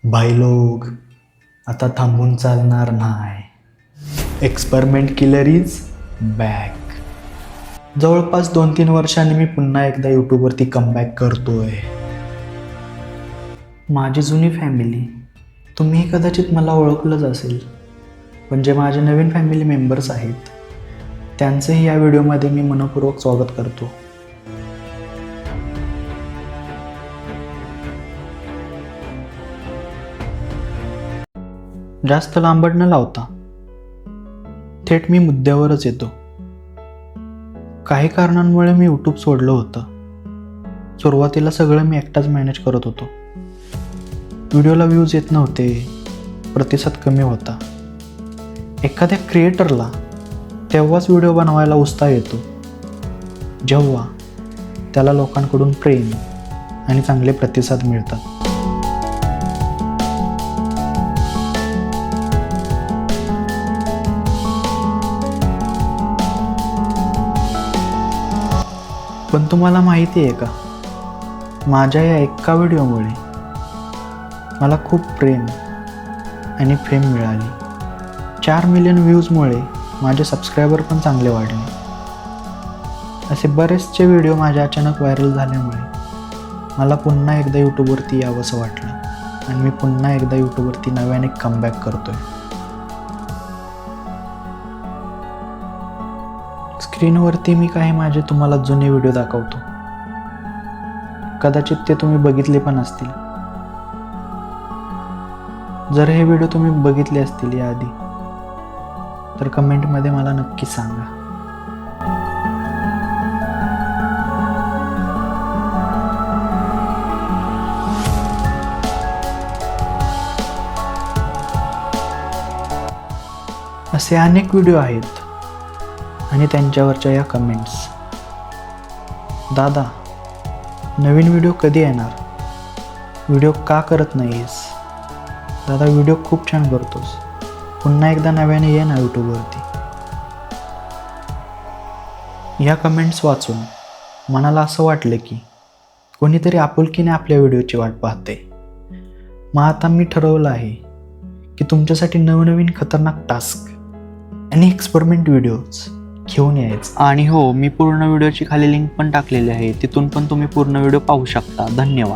भाई लोग, आता थांबून चालणार नाही. Experiment killer is back. जवळपास 2-3 वर्षांनी मी पुन्हा एकदा यूट्यूबवरती कमबॅक करतोय. माझी जुनी फॅमिली, तुम्ही कदाचित मला ओळखलंच असेल, पण जे माझे नवीन फॅमिली मेंबर्स आहेत त्यांचंही या व्हिडिओमध्ये मी मनपूर्वक स्वागत करतो. जास्त लांबड न लावता थेट मी मुद्द्यावरच येतो. काही कारणांमुळे मी यूट्यूब सोडलं होतं. सुरुवातीला सगळं मी एकटाच मॅनेज करत होतो. व्हिडिओला व्ह्यूज येत नव्हते, प्रतिसाद कमी होता. एखाद्या क्रिएटरला तेव्हाच व्हिडिओ बनवायला उत्साह येतो जेव्हा त्याला लोकांकडून प्रेम आणि चांगले प्रतिसाद मिळतात. पण तुम्हाला माहिती आहे का, माझ्या या एका व्हिडिओमुळे मला खूप प्रेम आणि फेम मिळाली. 4 मिलियन व्ह्यूजमुळे माझे सबस्क्रायबर पण चांगले वाढले. असे बरेचसे व्हिडिओ माझ्या अचानक व्हायरल झाल्यामुळे मला पुन्हा एकदा यूट्यूबवरती यावंसं वाटलं आणि मी पुन्हा एकदा यूट्यूबवरती नव्याने कमबॅक करतोय. स्क्रीनवरती मी काही माझे तुम्हाला जुने व्हिडिओ दाखवतो. कदाचित ते तुम्ही बघितले पण असतील. जर हे व्हिडिओ तुम्ही बघितले असतील याआधी तर कमेंटमध्ये मला नक्की सांगा. असे अनेक व्हिडिओ आहेत आणि त्यांच्यावरच्या या कमेंट्स. दादा, नवीन व्हिडिओ कधी येणार? व्हिडिओ का करत नाहीस? दादा, व्हिडिओ खूप छान करतोस, पुन्हा एकदा नव्याने ये ना यूट्यूबवरती. ह्या कमेंट्स वाचून मनाला असं वाटलं की कोणीतरी आपुलकीने आपल्या व्हिडिओची वाट पाहते. मग आता मी ठरवलं आहे की तुमच्यासाठी नवनवीन खतरनाक टास्क आणि एक्सपेरिमेंट व्हिडिओज घेऊन यायचं. आणि हो, मी पूर्ण व्हिडिओची खाली लिंक पण टाकलेली आहे, तिथून पण तुम्ही पूर्ण व्हिडिओ पाहू शकता. धन्यवाद.